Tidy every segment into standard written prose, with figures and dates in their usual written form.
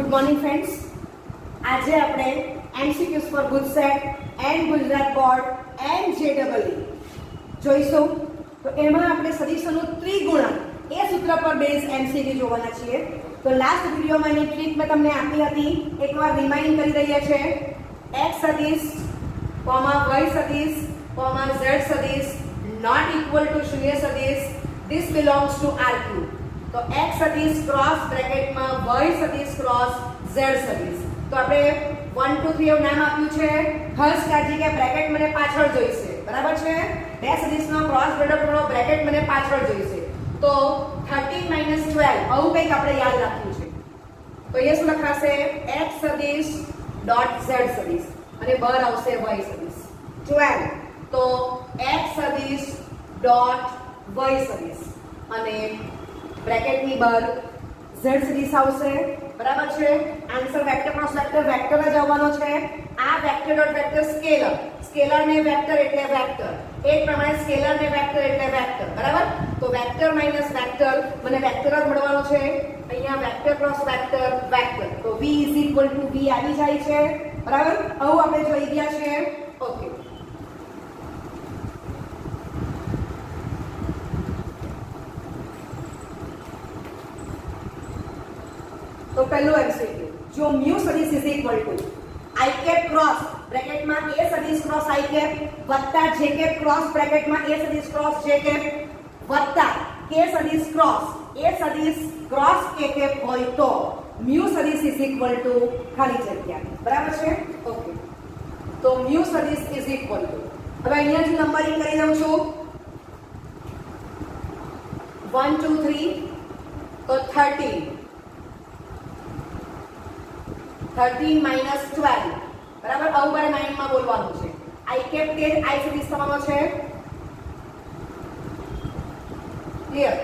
Good morning friends. આજે આપણે MCQs for GUJCET and Gujarat board and જેડબલઈ જોઈશું. તો એમાં આપણે સદિશોનું ત્રિગુણન એ સૂત્ર પર બેઝ એમસીક્યુ જોવાના છીએ. તો લાસ્ટ વિડીયોમાં એની ટ્રીક મેં તમને આપી હતી, એકવાર રિમાઇન્ડ કરી રહ્યા છે. x સદિશ y સદિશ z સદિશ નોટ ઇક્વલ ટુ શૂન્ય સદિશ this belongs to R cube. તો x સદિશ ક્રોસ બ્રેકેટમાં y સદિશ ક્રોસ z સદિશ. તો આપણે 1 2 3 એવું નામ આપ્યું છે. ખાસ કાળજી કે બ્રેકેટ મને પાછળ જોઈશે, બરાબર છે. બે સદિશનો ક્રોસ પ્રોડક્ટનો બ્રેકેટ મને પાછળ જોઈશે. તો 13 - 12 આવું કંઈક આપણે યાદ રાખ્યું છે. તો એ શું લખાશે? x સદિશ ડોટ z સદિશ અને બહાર આવશે y સદિશ 12. તો x સદિશ ડોટ y સદિશ અને બ્રેકેટની બહાર z સદિશ આવશે, બરાબર છે. Answer vector cross vector vector જ આવવાનો છે. આ vector dot vector scalar, scalar ને વેક્ટર એટલે વેક્ટર, એ જ પ્રમાણે સ્કેલર ને વેક્ટર એટલે વેક્ટર, બરાબર. તો વેક્ટર માઈનસ વેક્ટર મને વેક્ટર જ મળવાનો છે. અહીંયા વેક્ટર ક્રોસ વેક્ટર વેક્ટર, તો v = v આવી જાય છે, બરાબર. આવું આપણે જોઈ ગયા છે. ઓકે, તો પહેલું એમસીક્યુ જો મ્યુ સદિશ = i કેપ ક્રોસ બ્રેકેટમાં a સદિશ ક્રોસ i કેપ વત્તા j કેપ ક્રોસ બ્રેકેટમાં a સદિશ ક્રોસ j કેપ વત્તા k સદિશ ક્રોસ a સદિશ ક્રોસ k કેપ હોય તો મ્યુ સદિશ = ખાલી જગ્યા, બરાબર છે. ઓકે, તો મ્યુ સદિશ = હવે અહીંયાથી નંબરિંગ કરી દઉં છું. 1 2 3 તો 13 - 12, બરાબર. આવું મારે માઇન્ડમાં બોલવાનું છે. i કેપ તે i સદિશ થવાનો છે. ક્લિયર?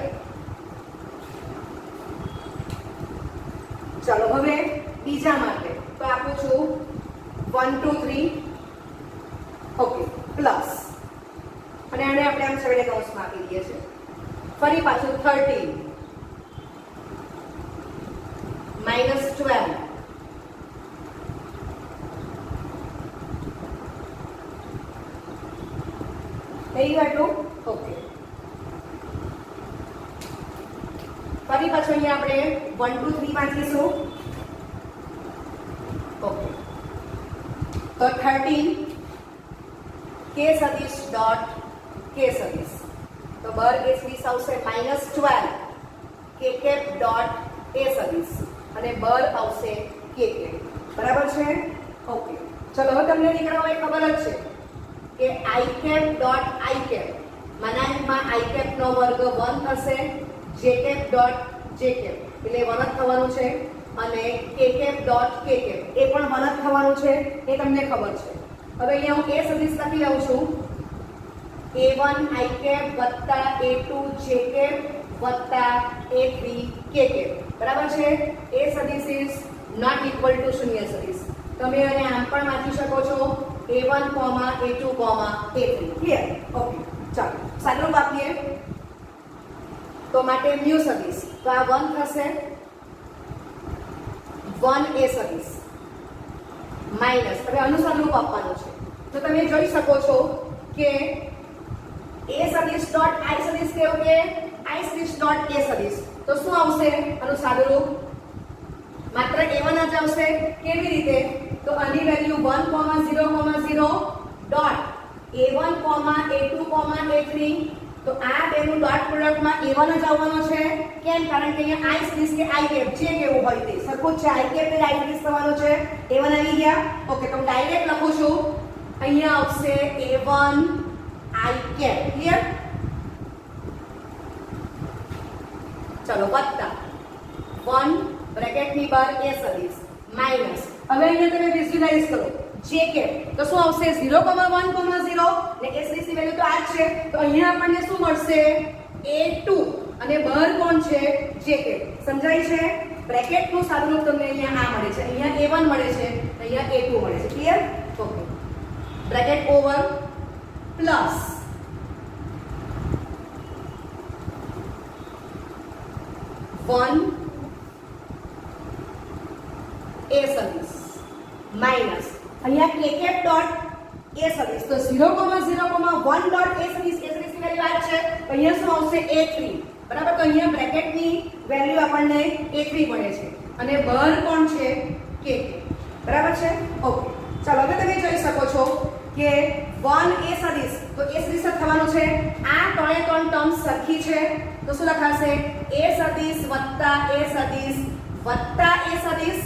ચાલો હવે બીજા માટે તો આપું છું 1 2 3 ઓકે પ્લસ અને આને આપણે આમ છેડે કૌંસમાં આપી દઈએ છીએ. ફરી પાછું 13 - 12 થઈ ગયું આટલું. ઓકે, ફરી પાછું અહીંયા આપણે 1 2 3 વાંચીશું. ઓકે, તો 13 k સદિશ ડોટ k સદિશ, તો બર k સદિશ આવશે -12 k કેપ ડોટ a સદિશ અને બર આવશે k કેપ, બરાબર છે. ઓકે, ચલો હવે તમને નીકળવા એ ખબર જ છે કે i cap dot i cap મનાંકમાં i કેપ નો વર્ગ 1 થશે, j cap dot j cap એટલે 1 જ થવાનું છે અને k cap dot k cap એ પણ 1 જ થવાનું છે, એ તમને ખબર છે. હવે અહીંયા હું a સદિશ લખી લઉં છું. a1 i કેપ વત્તા a2 j કેપ વત્તા a3 k કેપ, બરાબર છે. a સદિશ ઇઝ નોટ ઇક્વલ ટુ શૂન્ય સદિશ. તમે આને આમ પણ વાંચી શકો છો a1, a2, a3. Clear? Okay, ચાલો સાદુરૂપ આપીએ. તો માટે મ્યુ સદિશ તો આ 1 થશે, 1 a સદિશ માઈનસ, હવે અનુસાર રૂપ આપવાનું છે. તો તમે જોઈ શકો છો કે a સદિશ ડોટ i સદિશ કેવું કે i સદિશ ડોટ a સદિશ, તો શું આવશે આનું સાદુરૂપ? માત્ર a1 જ આવશે. કેવી રીતે? તો આની value 1, 0, 0 dot a1, a2, a3. તો આ બેનું ડોટ પ્રોડક્ટમાં a1 જ આવવાનો છે. કેમ? કારણ કે અહીંયા i સદિશ કે i કેપ જે કેવું હોય તે સરખું જ છે. i કેપ એ i સદિશ થવાનો છે. a1 આવી ગયા. ઓકે, તો હું ડાયરેક્ટ લખું છું. અહીંયા આવશે a1 i કેપ. ક્લિયર? ચલો વત્તા 1 બ્રેકેટની બહાર a સદિશ માઈનસ, હવે અહીંયા તમે વિઝ્યુલાઇઝ કરો j કેપ, તો શું આવશે 0, 1, 0 ને a સદિશ ની વેલ્યુ તો આ જ છે. તો અહીંયા આપણને શું મળશે? a2 અને બહાર કોણ છે? j cap. સમજાય છે? બ્રેકેટ નું સાદુરૂપ તમને અહીંયા આ મળે છે, અહીંયા a1 મળે છે, અહીંયા a2 મળે છે. Clear? Okay, bracket over plus 1 એ સદિશ તો 0,0,1 ડોટ એ સદિશની વેલ્યુ આ છે તો અહીંયા શું આવશે a3 બરાબર તો અહીંયા બ્રેકેટની વેલ્યુ આપણને a3 મળે છે અને બહાર કોણ છે k બરાબર છે ઓકે ચાલો હવે તમે જોઈ શકો છો કે 1 એ સદિશ તો એ સદિશ થવાનું છે આ ત્રણે ત્રણ ટર્મ સરખી છે તો શું લખાશે એ સદિશ વત્તા એ સદિશ વત્તા એ સદિશ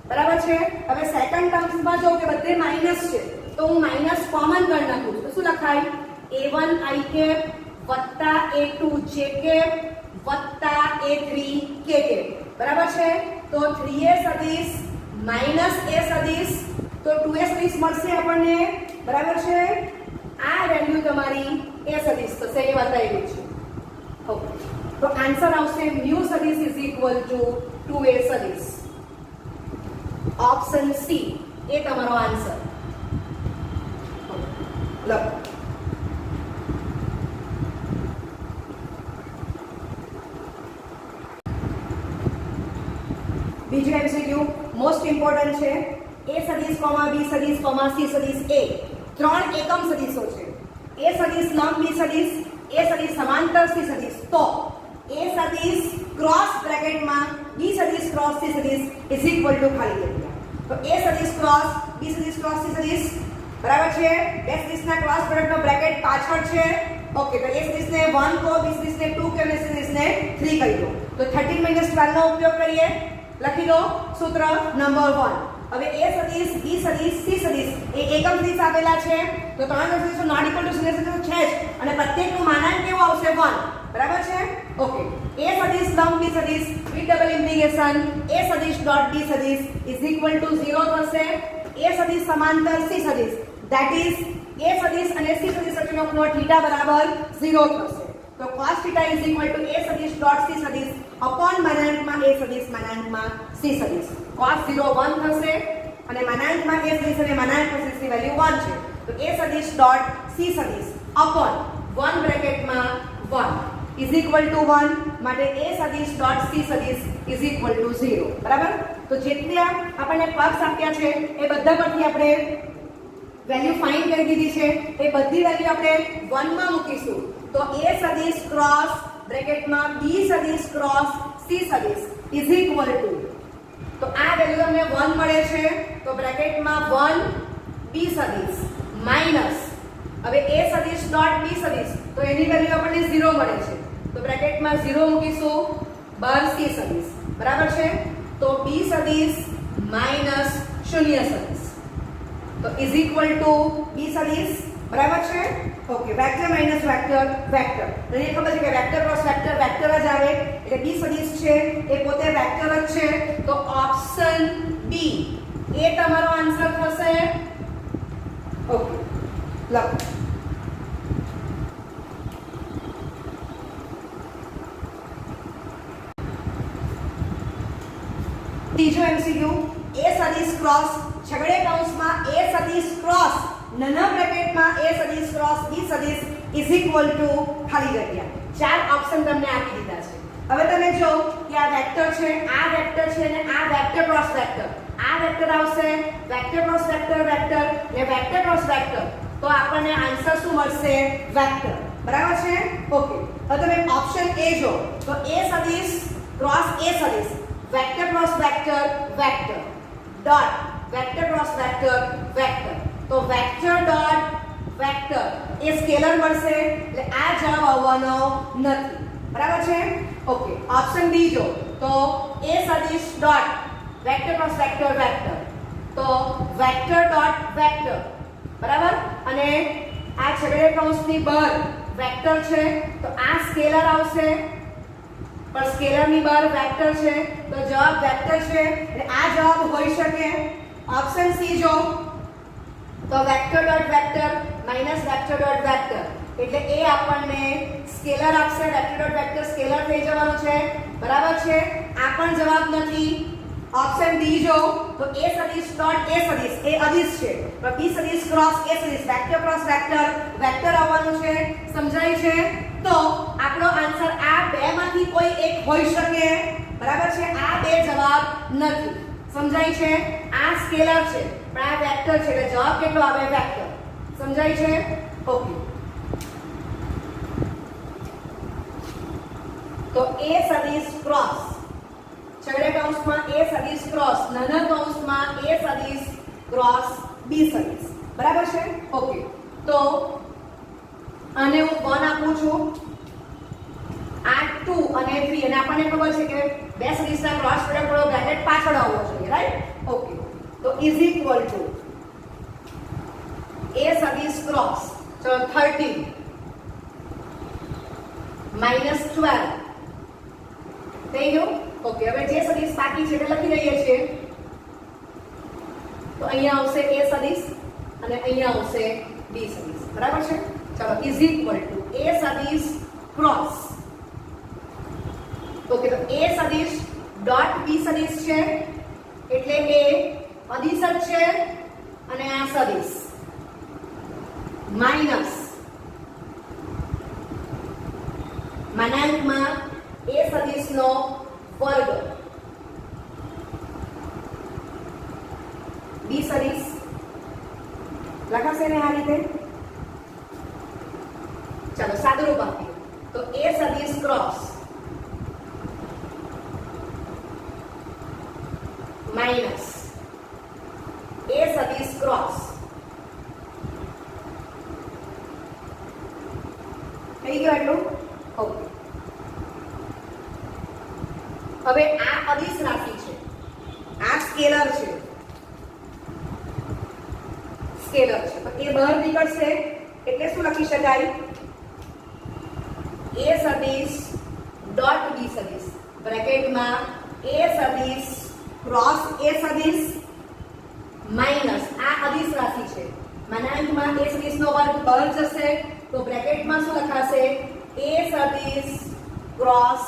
બરાબર છે હવે સેકન્ડ ટર્મ્સમાં જો કે બધે માઈનસ છે તો હું માઈનસ કોમન કરી નાખું છું તો શું લખાય a1 i કેપ વત્તા a2 j કેપ વત્તા a3 k કેપ બરાબર છે તો 3a સદિશ માઈનસ a સદિશ તો 2a સદિશ મળશે આપણને બરાબર છે આ વેલ્યુ તમારી a સદિશ થશે એ બતાવ્યું છે ઓકે તો આન્સર આવશે mu સદિશ ઇઝ ઇક્વલ ટુ 2a સદિશ ઓપ્શન સી એ તમારો આન્સર લખો બીજું એમસીક્યુ મોસ્ટ ઇમ્પોર્ટન્ટ છે એ સદિશ બી સદિશ સી સદિશ એ ત્રણ એકમ સદિશો છે એ સદિશ લંબ બી સદિશ એ સદિશ સમાંતર સી સદિશ તો એ સદિશ ક્રોસ બ્રેકેટમાં બી સદિશ ક્રોસ સી સદિશ ઇઝ ઇક્વલ ટુ ખાલી જગ્યા તો એ સદિશ ક્રોસ બી સદિશ ક્રોસ સી સદિશ બરાબર છે બે સદિશના ક્રોસ પ્રોડક્ટનો બ્રેકેટ પાછળ છે ઓકે તો એ સદિશને 1 કહો બી સદિશને 2 કહો અને સદિશને 3 કહી દો તો 13 - 12 નો ઉપયોગ કરીએ લખી દો સૂત્ર નંબર 1 હવે એ સદિશ બી સદિશ સી સદિશ એ એકમ સદિશ આપેલા છે તો ત્રણ સદિશો નોટ ઇક્વલ ટુ સદિશ છે જ અને પ્રત્યેકનું માનાંક કેવું આવશે 1 બરાબર છે ઓકે એ સદિશ લંબ બી સદિશ વિથ ડબલ ઇન્ટિગ્રેશન એ સદિશ ડોટ બી સદિશ ઇઝ ઇક્વલ ટુ 0 થશે એ સદિશ સમાંતર સી સદિશ ધેટ ઇઝ એ સદિશ અને સી સદિશ વચ્ચેનો ખૂણો θ બરાબર 0 થશે તો cos θ ઇઝ ઇક્વલ ટુ એ સદિશ ડોટ સી સદિશ અપોન માનાંકમાં એ સદિશ માનાંકમાં સી સદિશ cos 0 1 થશે અને માનાંકમાં એ સદિશ અને માનાંકમાં સદિશની વેલ્યુ 1 છે તો એ સદિશ ડોટ સી સદિશ અપોન 1 બ્રેકેટમાં 1 ઇઝ ઇક્વલ ટુ 1 માટે એ સદિશ ડોટ સી સદિશ ઇઝ ઇક્વલ ટુ 0 બરાબર તો જેટલા આપણને પક્ષ આપ્યા છે એ બધા પરથી આપણે વેલ્યુ ફાઇન્ડ કરી દીધી છે એ બધી વેલ્યુ આપણે 1 માં મૂકીશું તો એ સદિશ ક્રોસ બ્રેકેટમાં બી સદિશ ક્રોસ સી સદિશ ઇઝ ઇક્વલ ટુ તો આ વેલ્યુ તમને 1 મળે છે તો બ્રેકેટમાં 1 બી સદિશ માઈનસ હવે એ સદિશ ડોટ બી સદિશ તો એની વેલ્યુ આપણને 0 મળે છે તો બ્રેકેટમાં 0 મૂકીશું બાર સી સદિશ બરાબર છે તો બી સદિશ માઈનસ શૂન્ય સદિશ તો ઇઝ ઇક્વલ ટુ બી સદિશ બરાબર છે okay vector minus vector vector તો એ ખબર છે કે વેક્ટર ક્રોસ વેક્ટર વેક્ટર જ આવે એટલે બી સદિશ છે એ પોતે વેક્ટર જ છે તો ઓપ્શન બી એ તમારો આન્સર થશે ઓકે લખો ત્રીજો એમસીક્યુ એ સદિશ ક્રોસ છગડે કૌંસમાં એ સદિશ ક્રોસ નાના બ્રેકેટમાં એ સદિશ ક્રોસ બી સદિશ ઇઝ ઇક્વલ ટુ ખાલી જગ્યા ચાર ઓપ્શન તમને આપી દીધા છે હવે તમે જો કે આ વેક્ટર છે અને આ વેક્ટર ક્રોસ વેક્ટર આ વેક્ટર આવશે વેક્ટર ક્રોસ વેક્ટર વેક્ટર ને વેક્ટર ક્રોસ વેક્ટર તો આપણને આન્સર શું મળશે વેક્ટર બરાબર છે ઓકે હવે તમે ઓપ્શન એ જો તો એ સદિશ ક્રોસ એ સદિશ vector cross vector vector dot vector cross vector vector તો વેક્ટર ડોટ વેક્ટર એ સ્કેલર મળશે એટલે આ જવાબ આવવાનો નથી બરાબર છે ઓકે ઓપ્શન બી જો તો એ સદિશ dot vector cross vector vector તો વેક્ટર ડોટ વેક્ટર બરાબર અને આ છગડે કૌંસની બહાર વેક્ટર છે તો આ સ્કેલર આવશે પણ સ્કેલરની બહાર વેક્ટર છે તો જવાબ વેક્ટર છે એટલે આ જવાબ હોઈ શકે ઓપ્શન સી જો તો vector dot vector minus vector dot vector એટલે એ આપણને સ્કેલર આપશે વેક્ટર ડોટ વેક્ટર સ્કેલર થઈ જવાનું છે બરાબર છે આ પણ જવાબ નથી ઓપ્શન ડી જો તો એ સદિશ ડોટ એ સદિશ એ અદિશ છે તો બી સદિશ ક્રોસ એ સદિશ વેક્ટર ક્રોસ વેક્ટર વેક્ટર આવવાનું છે સમજાય છે તો આપણો આન્સર આ બેમાંથી કોઈ એક હોઈ શકે બરાબર છે આ બે જવાબ નથી સમજાય છે આ સ્કેલર છે પણ આ વેક્ટર છે એટલે જવાબ કેટલો આવે વેક્ટર સમજાય છે? ઓકે, તો એ સદિશ ક્રોસ છગડે કૌંસમાં એ સદિશ ક્રોસ નાના કૌંસમાં એ સદિશ ક્રોસ બી સદિશ, બરાબર છે? ઓકે, તો આને હું 1 આપું છું, આ 2 અને 3, અને આપણને ખબર છે કે બે સદિશના ક્રોસ પ્રોડક્ટ વાળો બ્રેકેટ પાછળ આવવો જોઈએ, રાઈટ? ઓકે, તો ઇઝ ઇક્વલ ટુ એ સદિશ ક્રોસ, ચલો 13 માઈનસ 12 થઈ ગયું. ઓકે, હવે જે સદિશ બાકી છે તે લખી દઈએ છીએ. તો અહીંયા આવશે એ સદિશ અને અહીંયા આવશે બી સદિશ, બરાબર છે? ચલો ઇઝ ઇક્વલ ટુ એ સદિશ ક્રોસ, ઓકે, તો એ સદિશ ડોટ બી સદિશ છે એટલે એ અદિશ જ છે અને આ સદિશ માઈનસ માનાંકમાં એ સદિશનો વર્ગ બી સદિશ લખાશે ને આ રીતે. ચાલો સાદુરૂપ આપીએ તો એ સદિશ ક્રોસ માઈનસ એ સદિશ ક્રોસ થઈ ગયું એટલું. ઓકે, હવે આ અદિશ રાશિ છે, આ સ્કેલર છે, સ્કેલર છે, તો એ બહાર નીકળશે એટલે શું લખી શકાય? એ સદિશ ડોટ બી સદિશ બ્રેકેટમાં એ સદિશ ક્રોસ એ સદિશ માઈનસ આ અદિશ રાશિ છે, માનાંકમાં એ સદિશનો વર્ગ બહાર જશે તો બ્રેકેટમાં શું લખાશે? એ સદિશ ક્રોસ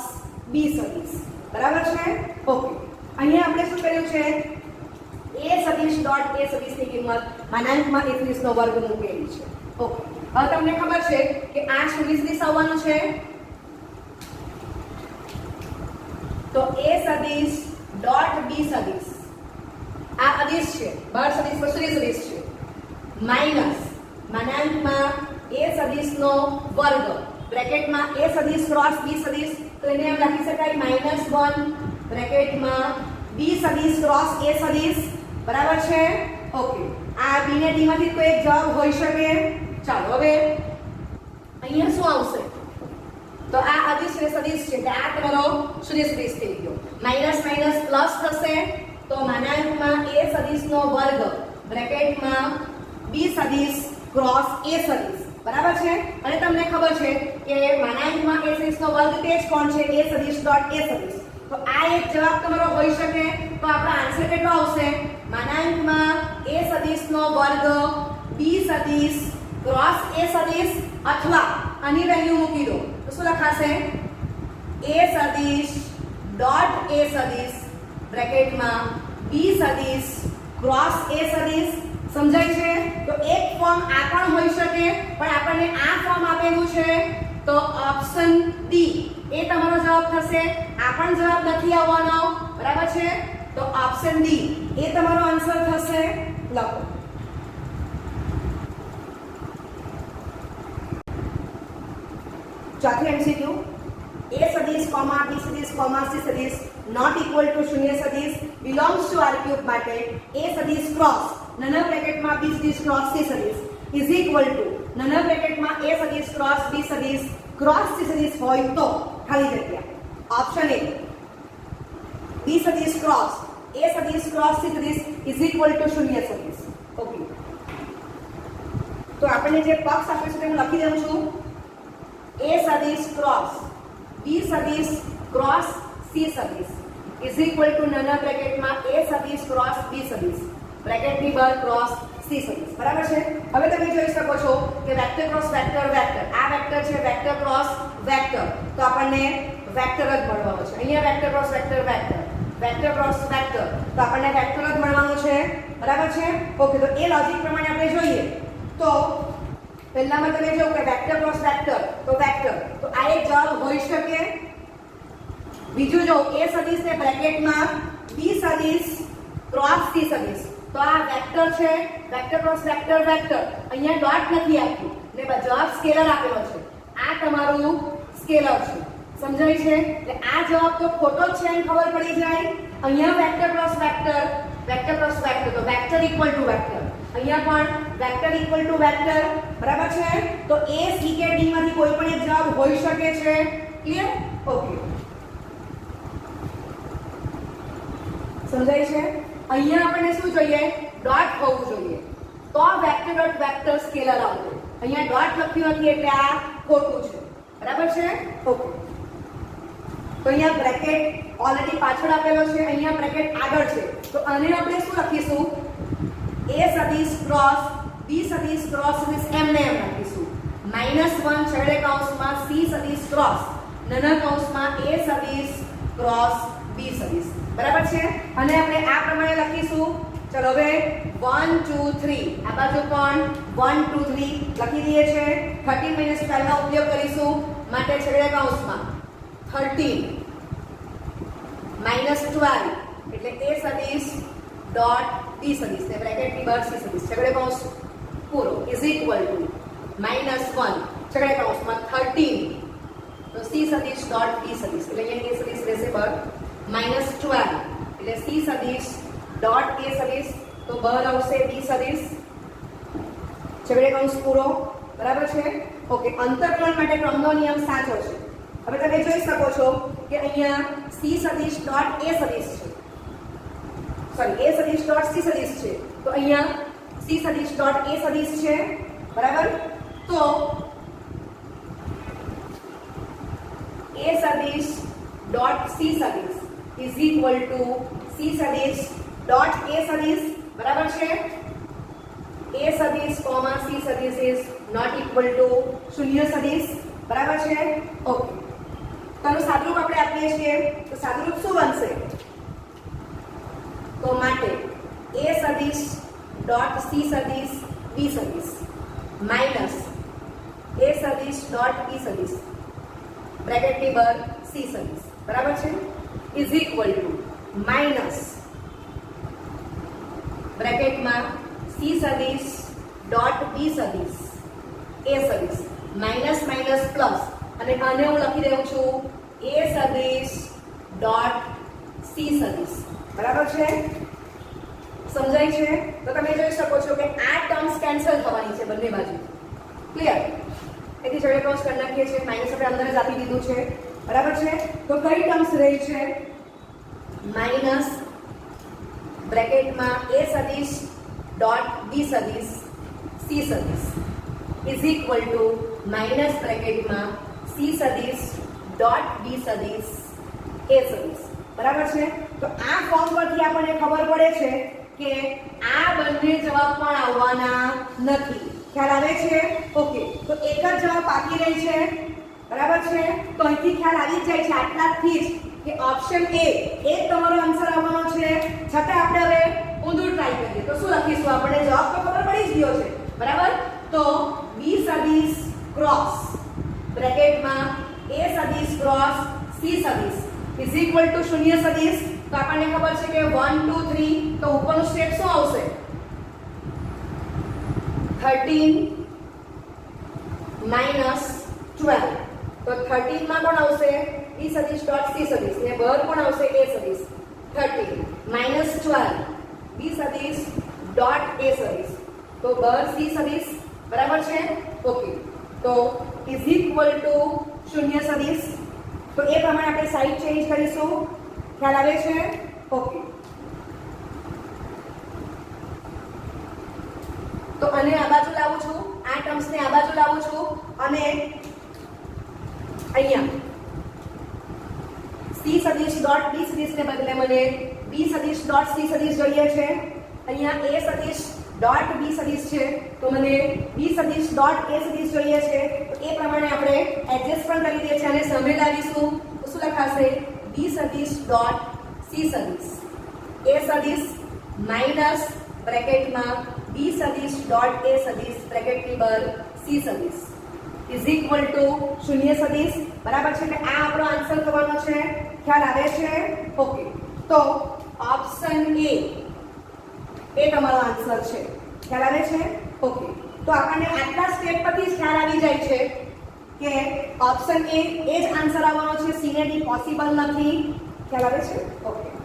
બી સદિશ, બરાબર છે? ઓકે, અહીંયા આપણે શું કર્યું છે? એ સદિશ ડોટ એ સદિશની કિંમત માનાંકમાં એ સદિશનો વર્ગ મૂકેલી છે. ઓકે, હવે તમને ખબર છે કે આ શું સદિશ આવવાનું છે? તો એ સદિશ ડોટ બી સદિશ આ અદિશ છે, બહાર સદિશ પછી સદિશ છે, માઈનસ માનાંકમાં એ સદિશનો વર્ગ બ્રેકેટમાં એ સદિશ ક્રોસ બી સદિશ, તો એને એમ લખી શકાય -1 બ્રેકેટમાં બી સદિશ ક્રોસ એ સદિશ, બરાબર છે? ઓકે, આ બી ને ડી માંથી કોઈ એક જવાબ હોઈ શકે. ચાલો હવે અહીંયા શું આવશે? તો આ અદિશ અને સદિશ છે એટલે આ તમારો શૂન્ય સદિશ થઈ ગયો. માઈનસ માઈનસ પ્લસ થશે તો માનાંકમાં એ સદિશનો વર્ગ બ્રેકેટમાં બી સદિશ ક્રોસ એ સદિશ, બરાબર છે? અને તમને ખબર છે કે માનાંકમાં એ સદિશનો વર્ગ તે જ કોણ છે? એ સદિશ ડોટ એ સદિશ. તો આ એક જવાબ તમારો હોઈ શકે. તો આપણો આન્સર કેટલો આવશે? માનાંકમાં એ સદિશનો વર્ગ બી સદિશ ક્રોસ એ સદિશ, અથવા આની વેલ્યુ મૂકી દો તો શું લખાશે? એ સદિશ ડોટ એ સદિશ બ્રેકેટમાં બી સદિશ ક્રોસ એ સદિશ. સમજાય છે? તો એક ફોર્મ આ પણ હોઈ શકે, પણ આપણને આ ફોર્મ આપેલું છે તો ઓપ્શન ડી એ તમારો જવાબ થશે. આ પણ જવાબ નથી આવવાનો, બરાબર છે? તો ઓપ્શન ડી એ તમારો આન્સર થશે. લખો. ચોથી એમસીક્યુ, એ સદિશ કોમા બી સદિશ કોમા સી સદિશ નોટ ઇક્વલ ટુ શૂન્ય સદિશ બિલોંગ્સ ટુ આર ક્યુબ માટે એ સદિશ ક્રોસ નાના બ્રેકેટમાં બી સદિશ ક્રોસ સી સદિશ ઇઝ ઇક્વલ ટુ નાના બ્રેકેટમાં એ સદિશ ક્રોસ બી સદિશ ક્રોસ સી સદિશ હોય તો ખાલી જગ્યા. ઓપ્શન એ બી સદિશ ક્રોસ એ સદિશ ક્રોસ સી સદિશ ઇઝ ઇક્વલ ટુ શૂન્ય સદિશ. ઓકે, તો આપણે જે પક્ષ આપ્યો છે તે હું લખી દઉં છું. એ સદિશ ક્રોસ બી સદિશ ક્રોસ સી સદિશ ઇઝ ઇક્વલ ટુ નાના બ્રેકેટમાં એ સદિશ ક્રોસ બી સદિશ બ્રેકેટની બહાર ક્રોસ સી સદિશ, બરાબર છે? હવે તમે જોઈ શકો છો કે વેક્ટર ક્રોસ વેક્ટર વેક્ટર, આ વેક્ટર છે વેક્ટર ક્રોસ વેક્ટર, તો આપણને વેક્ટર જ મળવાનો છે. અહીંયા vector cross vector vector, vector cross vector, તો આપણને વેક્ટર જ મળવાનું છે, બરાબર છે? ઓકે, તો એ લોજિક પ્રમાણે આપણે જોઈએ તો પહેલામાં તમે જો કે વેક્ટર ક્રોસ વેક્ટર તો વેક્ટર, તો આ એક જવાબ હોઈ શકે. બીજું જો એ સદિશ ને બ્રેકેટમાં બી સદિશ ક્રોસ સી સદિશ, તો આ વેક્ટર છે, વેક્ટર ક્રોસ વેક્ટર વેક્ટર, અહીંયા ડોટ નથી આપ્યું ને જવાબ સ્કેલર આપેલો છે. આ તમારું સ્કેલર છે. સમજાય છે? એટલે આ જવાબ તો ખોટો જ છે એમ ખબર પડી જાય. અહીંયા vector cross vector, vector cross vector, તો વેક્ટર ઇક્વલ ટુ વેક્ટર, અહીંયા પણ વેક્ટર ઇક્વલ ટુ વેક્ટર. બરાબર છે? તો A, C કે D માંથી કોઈ પણ એક જવાબ હોઈ શકે છે. ક્લિયર? ઓકે, સમજાય છે? અહીંયા આપણને શું જોઈએ? ડોટ હોવું જોઈએ, તો વેક્ટર ડોટ વેક્ટર સ્કેલર આવશે. અહીંયા ડોટ લખ્યું નથી એટલે આ ખોટું છે. બરાબર છે? ઓકે, તો અહીંયા બ્રેકેટ ઓલરેડી પાછળ આપેલો છે, અહીંયા બ્રેકેટ આગળ છે, તો આને આપણે શું લખીશું? A સદિશ ક્રોસ B સદિશ ક્રોસ સદિશ એમને એમ લખીશું. -1 છેડે કૌંસમાં C સદિશ ક્રોસ નાના કૌંસમાં A સદિશ ક્રોસ B સદિશ. બરાબર છે? અને આપણે આ પ્રમાણે લખીશું. ચલો હવે 1 2 3 આ બાજુ પણ 1 2 3 લખી દઈએ છે. 13 - 12 નો ઉપયોગ કરીશું, માટે છેડે કૌંસમાં 13 -12 એટલે A સદિશ ડોટ B સદિશ ને બ્રેકેટની બહાર C સદિશ છેડે કૌંસ પૂરો ઇઝ ઇક્વલ ટુ -1 છેડે કૌંસમાં 13 તો C સદિશ ડોટ B સદિશ એટલે અહીંયા A સદિશ રહેશે બહાર -12 એટલે C સદિશ ડોટ A સદિશ તો બહાર આવશે B સદિશ છેડે કૌંસ પૂરો. બરાબર છે? ઓકે, અંતરકલન માટે ક્રમનો નિયમ સાચો છે. હવે તમે જોઈ શકો છો કે અહીંયા C સદિશ ડોટ A સદિશ છે, સોરી A સદિશ ડોટ C સદિશ છે, તો અહીંયા C સદિશ ડોટ A સદિશ છે. બરાબર? તો A સદિશ ડોટ C સદિશ ઇઝ ઇક્વલ ટુ C સદિશ ડોટ A સદિશ. બરાબર છે? A સદિશ કોમા C સદિશ ઇઝ નોટ ઇક્વલ ટુ શૂન્ય સદિશ. બરાબર છે? ઓકે, તો આનું સાદુરૂપ આપણે આપીએ છીએ, તો સાદુરૂપ શું બનશે? તો માટે A સદિશ ડોટ C સદિશ B સદિશ માઈનસ A સદિશ ડોટ B સદિશ બ્રેકેટની બહાર C સદિશ. બરાબર છે? ઇઝ ઇક્વલ ટુ માઈનસ બ્રેકેટમાં C સદિશ ડોટ B સદિશ A સદિશ માઈનસ માઈનસ પ્લસ અને આને હું લખી રહ્યો છું A સદિશ ડોટ C સદિશ. બરાબર છે? સમજાય છે? તો તમે જોઈ શકો છો કે આ ટર્મ્સ કેન્સલ થવાની છે બંને બાજુ. ક્લિયર? એથી છેડે ક્રોસ કરી નાખીએ છીએ, માઈનસ આપણે અંદર જ આપી દીધું છે. બરાબર છે? તો કઈ ટર્મ્સ રહી છે? માઈનસ બ્રેકેટમાં A સદિશ ડોટ B સદિશ C સદિશ ઇઝ ઇક્વલ ટુ માઈનસ બ્રેકેટમાં C સદિશ ડોટ B સદિશ A સદિશ. બરાબર છે? તો આ ફોર્મ પરથી આપણને ખબર પડે છે કે આ બંને જવાબ પણ આવવાના નથી. ખ્યાલ આવે છે? ઓકે, તો એક જ જવાબ બાકી રહી છે. બરાબર છે? તો અહીંથી ખ્યાલ આવી જ જાય છે આટલાથી જ કે ઓપ્શન A એ તમારો આન્સર આવવાનો છે. છતાં આપણે હવે ઊંધું ટ્રાય કરીએ, તો શું લખીશું? આપણને જવાબ તો ખબર પડી જ ગયો છે. બરાબર? તો B સદિશ ક્રોસ બ્રેકેટમાં A સદિશ ક્રોસ C સદિશ ઇઝ ઇક્વલ ટુ શૂન્ય સદિશ. તો આપણને ખબર છે કે 1 2 3 તો ઉપરનું સ્ટેપ શું આવશે? 13 માઈનસ 12 તો 13 માં કોણ આવશે? B સદિશ ડોટ C સદિશ ને બહાર કોણ આવશે? A સદિશ. 13 માઈનસ 12 B સદિશ ડોટ A સદિશ તો બહાર C સદિશ. બરાબર છે? ઓકે, તો ઇઝ ઇક્વલ ટુ શૂન્ય સદિશ. તો એ પ્રમાણે આપણે સાઈડ ચેન્જ કરીશું. ખ્યાલ આવે છે? ઓકે, તો આને આ બાજુ લાવું છું, આ ટર્મ્સને આ બાજુ લાવું છું અને અહીંયા C સદિશ ડોટ B સદિશને બદલે મને B સદિશ ડોટ C સદિશ જોઈએ છે. અહીંયા A સદિશ ડોટ B સદિશ છે તો મને B સદિશ ડોટ A સદિશ જોઈએ છે. તો એ પ્રમાણે આપણે એડજસ્ટ પણ કરી દઈએ છીએ અને સામે લાવીશું તો શું લખાશે? B સદિશ ડોટ C સદિશ A સદિશ માઈનસ બ્રેકેટમાં B સદિશ ડોટ A સદિશ બ્રેકેટની બહાર C સદિશ ઇઝ ઇક્વલ ટુ શૂન્ય સદિશ. બરાબર છે? એટલે આ આપણો આન્સર થવાનો છે. ખ્યાલ આવે છે? ઓકે, તો ઓપ્શન A એ તમારો આન્સર છે. ખ્યાલ આવે છે? ઓકે, તો આપણને આટલા સ્ટેપ પરથી જ ખ્યાલ આવી જાય છે કે ઓપ્શન એ જ આન્સર આવવાનો છે, સી ને ડી પોસિબલ નથી. ખ્યાલ આવે છે? ઓકે.